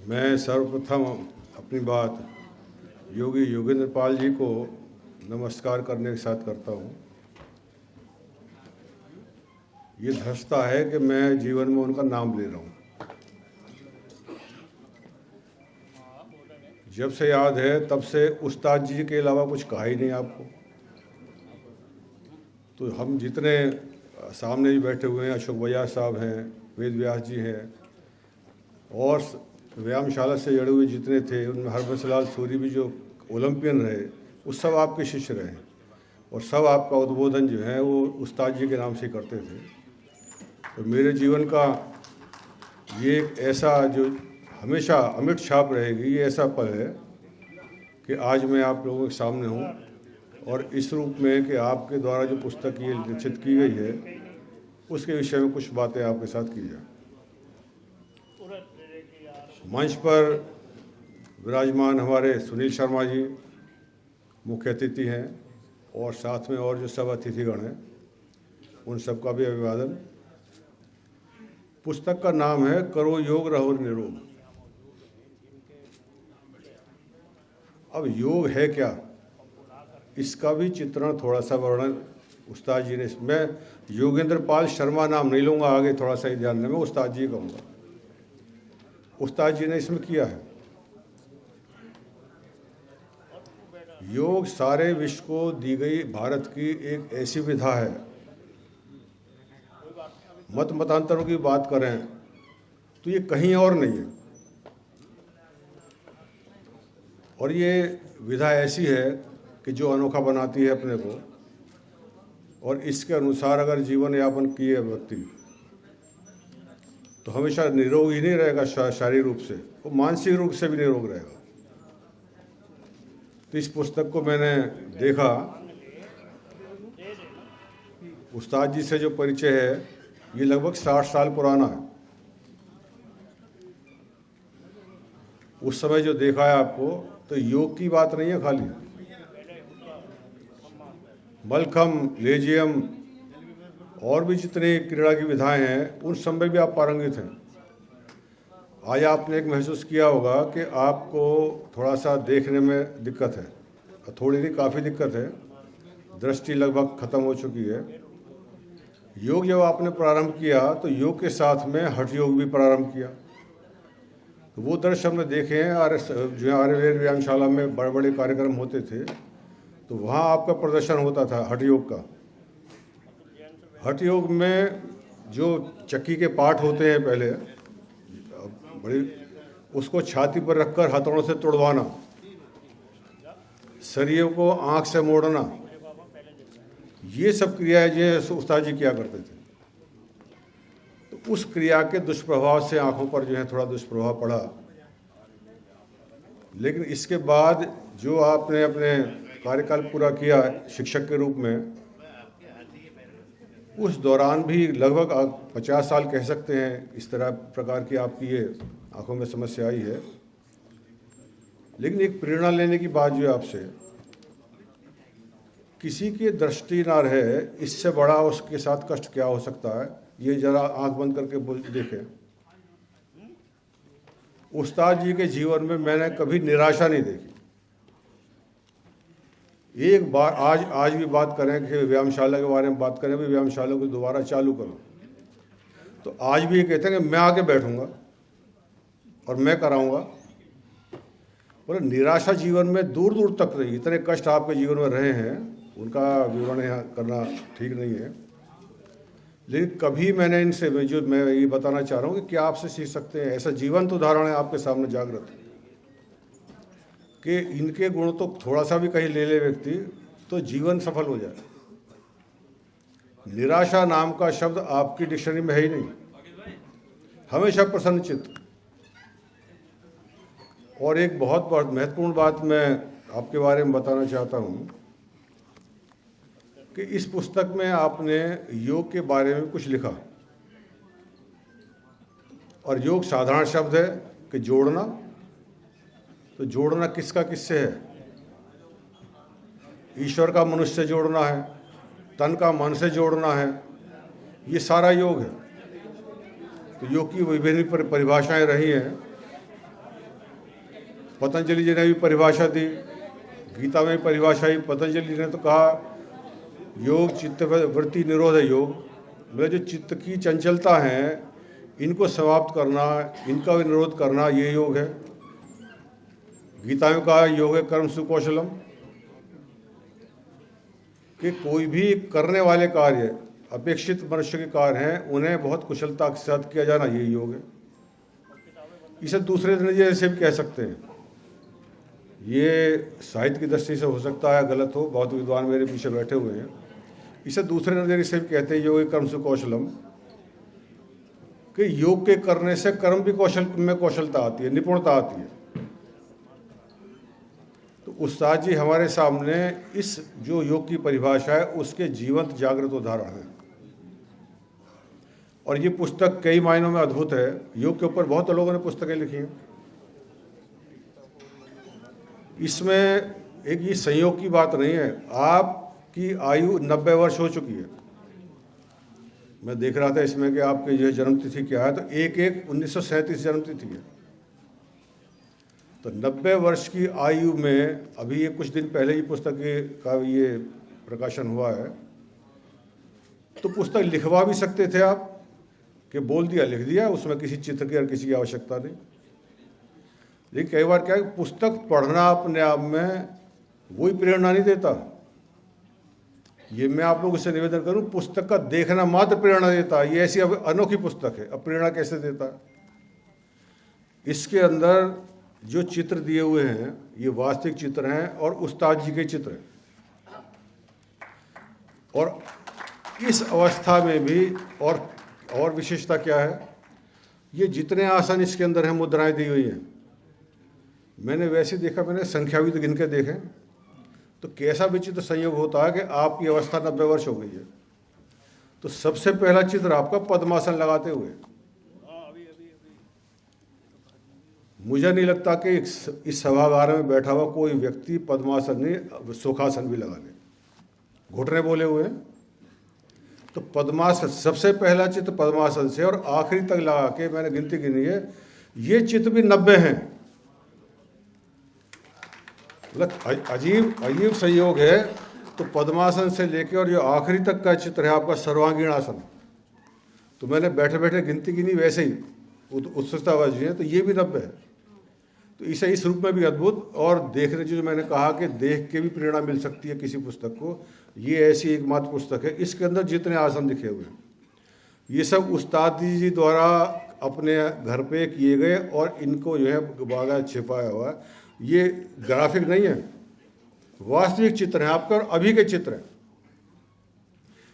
मैं सर्वप्रथम अपनी बात योगी योगेंद्र पाल जी को नमस्कार करने के साथ करता हूँ। ये धसता है कि मैं जीवन में उनका नाम ले रहा हूँ। जब से याद है तब से उस्ताद जी के अलावा कुछ कहा ही नहीं आपको। तो हम जितने सामने भी बैठे हुए हैं, अशोक बजाज साहब हैं, वेद व्यास जी हैं, और व्यायामशाला से जुड़े हुए जितने थे उनमें हरबंस लाल सूरी भी जो ओलंपियन रहे, वो सब आपके शिष्य रहे और सब आपका उद्बोधन जो है वो उस्ताद जी के नाम से करते थे। तो मेरे जीवन का ये एक ऐसा जो हमेशा अमिट छाप रहेगी, ये ऐसा पल है कि आज मैं आप लोगों के सामने हूँ और इस रूप में कि आपके द्वारा जो पुस्तक ये लिखित की गई है उसके विषय में कुछ बातें आपके साथ की जाए। मंच पर विराजमान हमारे सुनील शर्मा जी मुख्य अतिथि हैं और साथ में और जो सब अतिथिगण हैं उन सबका भी अभिवादन। पुस्तक का नाम है करो योग रहो निरोग। अब योग है क्या, इसका भी चित्रण थोड़ा सा वर्णन उस्ताद जी ने। मैं योगेंद्र पाल शर्मा नाम नहीं लूँगा, आगे थोड़ा सा ही ध्यान दें, मैं उस्ताद जी कहूँगा। उस्ताद जी ने इसमें किया है। योग सारे विश्व को दी गई भारत की एक ऐसी विधा है। मत मतांतरों की बात करें तो ये कहीं और नहीं है। और ये विधा ऐसी है कि जो अनोखा बनाती है अपने को, और इसके अनुसार अगर जीवन यापन किए व्यक्ति तो हमेशा निरोग ही नहीं रहेगा शारीरिक रूप से, वो मानसिक रूप से भी निरोग रहेगा। तो इस पुस्तक को मैंने देखा, उस्ताद जी से जो परिचय है ये लगभग 60 साल पुराना है। उस समय जो देखा है आपको, तो योग की बात नहीं है खाली, मलखम, लेजियम और भी जितनी क्रीड़ा की विधाएं हैं उन सब में भी आप पारंगित हैं। आज आपने एक महसूस किया होगा कि आपको थोड़ा सा देखने में दिक्कत है, थोड़ी नहीं काफ़ी दिक्कत है, दृष्टि लगभग ख़त्म हो चुकी है। योग जब आपने प्रारंभ किया तो योग के साथ में हठ योग भी प्रारंभ किया। तो वो दृश्य हमने देखे हैं जो आयुर्वेद व्यायामशाला में बड़े बड़े कार्यक्रम होते थे, तो वहाँ आपका प्रदर्शन होता था हठ योग का। हठ योग में जो चक्की के पार्ट होते हैं पहले बड़ी, उसको छाती पर रखकर हथौड़ों से तोड़वाना, सरियों को आँख से मोड़ना, ये सब क्रियाएं जो उस्ताद जी किया करते थे। तो उस क्रिया के दुष्प्रभाव से आँखों पर जो है थोड़ा दुष्प्रभाव पड़ा। लेकिन इसके बाद जो आपने अपने कार्यकाल पूरा किया शिक्षक के रूप में, उस दौरान भी लगभग 50 साल कह सकते हैं इस तरह प्रकार की आपकी ये आँखों में समस्या आई है। लेकिन एक प्रेरणा लेने की बात जो है आपसे, किसी की दृष्टि ना रहे, इससे बड़ा उसके साथ कष्ट क्या हो सकता है, ये जरा आंख बंद करके देखें। उस्ताद जी के जीवन में मैंने कभी निराशा नहीं देखी। एक बार आज भी बात करें कि व्यायामशाला के बारे में बात करें, भी व्यायामशाला को दोबारा चालू करो, तो आज भी ये कहते हैं कि मैं आके बैठूंगा और मैं कराऊंगा। और निराशा जीवन में दूर दूर तक रही। इतने कष्ट आपके जीवन में रहे हैं, उनका विवरण यहाँ करना ठीक नहीं है। लेकिन कभी मैंने इनसे जो मैं ये बताना चाह रहा हूँ कि क्या आपसे सीख सकते हैं, ऐसा जीवंत उदाहरण है आपके सामने जागृत कि इनके गुण तो थोड़ा सा भी कहीं ले ले व्यक्ति तो जीवन सफल हो जाए। निराशा नाम का शब्द आपकी डिक्शनरी में है ही नहीं, हमेशा प्रसन्नचित्त। और एक बहुत महत्वपूर्ण बात मैं आपके बारे में बताना चाहता हूँ कि इस पुस्तक में आपने योग के बारे में कुछ लिखा, और योग साधारण शब्द है कि जोड़ना। तो जोड़ना किसका किससे है? ईश्वर का मनुष्य से जोड़ना है, तन का मन से जोड़ना है, ये सारा योग है। तो योग की विभिन्न परिभाषाएं रही हैं। पतंजलि जी ने भी परिभाषा दी, गीता में परिभाषा ही पतंजलि जी ने तो कहा योग चित्त वृत्ति निरोध है योग। मतलब जो चित्त की चंचलता है इनको समाप्त करना, इनका विरोध करना, ये योग है। गीता में कहा योग है कर्म सुकौशलम, कि कोई भी करने वाले कार्य, अपेक्षित मनुष्य के कार्य हैं, उन्हें बहुत कुशलता के साथ किया जाना, ये योग है। इसे दूसरे नजरिए से भी कह सकते हैं। ये साहित्य की दृष्टि से हो सकता है गलत हो, बहुत विद्वान मेरे पीछे बैठे हुए हैं। इसे दूसरे नजरिए से भी कहते हैं योग कर्म सुकौशलम, कि योग के करने से कर्म भी कौशलता आती है, निपुणता आती है। तो उस्ताद जी हमारे सामने इस जो योग की परिभाषा है उसके जीवंत जागृत उदाहरण है। और ये पुस्तक कई मायनों में अद्भुत है। योग के ऊपर बहुत लोगों ने पुस्तकें लिखी हैं। इसमें एक ये संयोग की बात नहीं है। आपकी आयु 90 वर्ष हो चुकी है। मैं देख रहा था इसमें कि आपकी जो जन्मतिथि क्या है, तो 1/1/1937 जन्मतिथि है। तो 90 वर्ष की आयु में, अभी ये कुछ दिन पहले ही पुस्तक का ये प्रकाशन हुआ है, तो पुस्तक लिखवा भी सकते थे आप, कि बोल दिया लिख दिया, उसमें किसी चित्र की और किसी की आवश्यकता नहीं। लेकिन कई बार क्या है, पुस्तक पढ़ना अपने आप में वही प्रेरणा नहीं देता। ये मैं आप लोगों से निवेदन करूं, पुस्तक का देखना मात्र प्रेरणा देता है। ये ऐसी अनोखी पुस्तक है, अब प्रेरणा कैसे देता है? इसके अंदर जो चित्र दिए हुए हैं ये वास्तविक चित्र हैं और उस्ताद जी के चित्र हैं। और इस अवस्था में भी और विशेषता क्या है, ये जितने आसन इसके अंदर हैं, मुद्राएं दी हुई हैं। मैंने वैसे देखा, मैंने संख्या भी तो गिन के देखे, तो कैसा विचित्र संयोग होता है कि आपकी अवस्था 90 वर्ष हो गई है, तो सबसे पहला चित्र आपका पद्मासन लगाते हुए। मुझे नहीं लगता कि इस सभागार में बैठा हुआ कोई व्यक्ति पद्मासन नहीं, सुखासन भी लगा ले। घुटने बोले हुए हैं, तो पद्मासन सबसे पहला चित्र पद्मासन से और आखिरी तक लगा के मैंने गिनती गिनी है, ये चित्र भी 90 हैं। मतलब अजीब संयोग है। तो पद्मासन से लेकर और जो आखिरी तक का चित्र है आपका सर्वांगीण आसन, तो मैंने बैठे बैठे गिनती गिनी, वैसे ही उत्सुकता बजी है, तो ये भी 90 है। तो इस रूप में भी अद्भुत। और देखने जो मैंने कहा कि देख के भी प्रेरणा मिल सकती है किसी पुस्तक को, ये ऐसी एकमात्र पुस्तक है। इसके अंदर जितने आसन लिखे हुए हैं ये सब उस्ताद जी द्वारा अपने घर पे किए गए, और इनको जो है बागा छिपाया हुआ है। ये ग्राफिक नहीं है, वास्तविक चित्र हैं आपका, और अभी के चित्र हैं।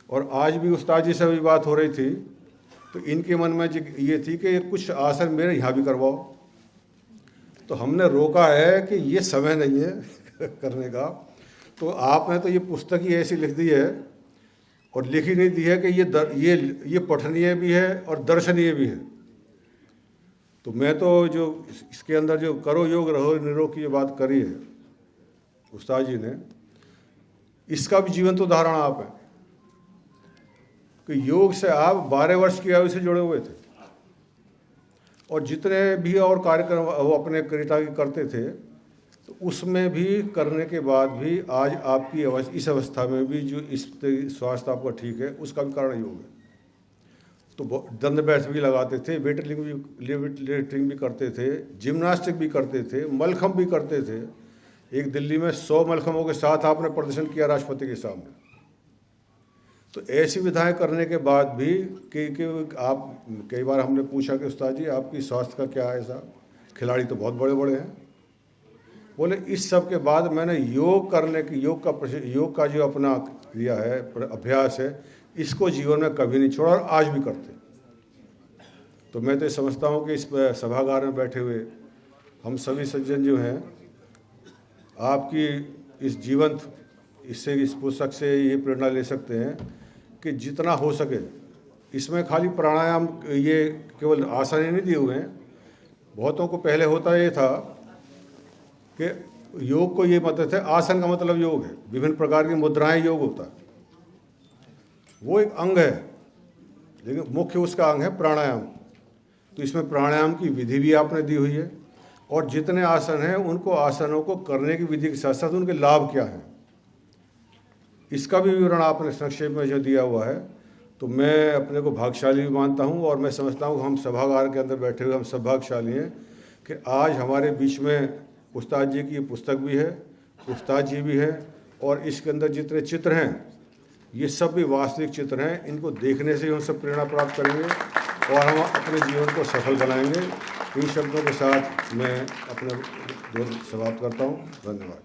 और आज भी उस्ताद जी से भी बात हो रही थी, तो इनके मन में ये थी कि कुछ आसन मेरे यहाँ भी करवाओ। तो हमने रोका है कि ये समय नहीं है करने का। तो आपने तो ये पुस्तक ही ऐसी लिख दी है और लिखी नहीं दी है कि ये पठनीय भी है और दर्शनीय भी है। तो मैं तो जो इसके अंदर जो करो योग रहो निरोग की जो बात करी है उस्ताद जी ने, इसका भी जीवंत उदाहरण आप है कि योग से आप 12 वर्ष की आयु से जुड़े हुए थे, और जितने भी और कार्यक्रम वो अपने क्रीता की करते थे, तो उसमें भी करने के बाद भी आज आपकी इस अवस्था में भी जो इस स्वास्थ्य आपका ठीक है, उसका भी कारण योग है। तो दंड बैठ भी लगाते थे, वेट लिफ्टिंग भी करते थे, जिम्नास्टिक भी करते थे, मलखम भी करते थे। एक दिल्ली में 100 मलखमों के साथ आपने प्रदर्शन किया राष्ट्रपति के सामने। तो ऐसी विधाएं करने के बाद भी कि आप, कई बार हमने पूछा कि उस्ताद जी आपकी स्वास्थ्य का क्या है ऐसा, खिलाड़ी तो बहुत बड़े बड़े हैं। बोले इस सब के बाद मैंने योग करने की, योग का जो अपना किया है अभ्यास है, इसको जीवन में कभी नहीं छोड़ा और आज भी करते। तो मैं तो समझता हूँ कि इस सभागार में बैठे हुए हम सभी सज्जन जो हैं, आपकी इस जीवंत इस पुस्तक से ये प्रेरणा ले सकते हैं कि जितना हो सके, इसमें खाली प्राणायाम, ये केवल आसन ही नहीं दिए हुए हैं। बहुतों को पहले होता ये था कि योग को ये मतलब है, आसन का मतलब योग है, विभिन्न प्रकार की मुद्राएं योग होता है, वो एक अंग है, लेकिन मुख्य उसका अंग है प्राणायाम। तो इसमें प्राणायाम की विधि भी आपने दी हुई है, और जितने आसन हैं उनको आसनों को करने की विधि के साथ साथ उनके लाभ क्या हैं, इसका भी विवरण आपने संक्षेप में जो दिया हुआ है। तो मैं अपने को भाग्यशाली भी मानता हूँ और मैं समझता हूँ हम सभागार के अंदर बैठे हुए हम सब भाग्यशाली हैं कि आज हमारे बीच में उस्ताद जी की पुस्तक भी है, उस्ताद जी भी है, और इसके अंदर जितने चित्र हैं ये सब भी वास्तविक चित्र हैं। इनको देखने से हम सब प्रेरणा प्राप्त करेंगे और हम अपने जीवन को सफल बनाएंगे। इन शब्दों के साथ मैं अपने दोस्त समाप्त करता हूँ। धन्यवाद।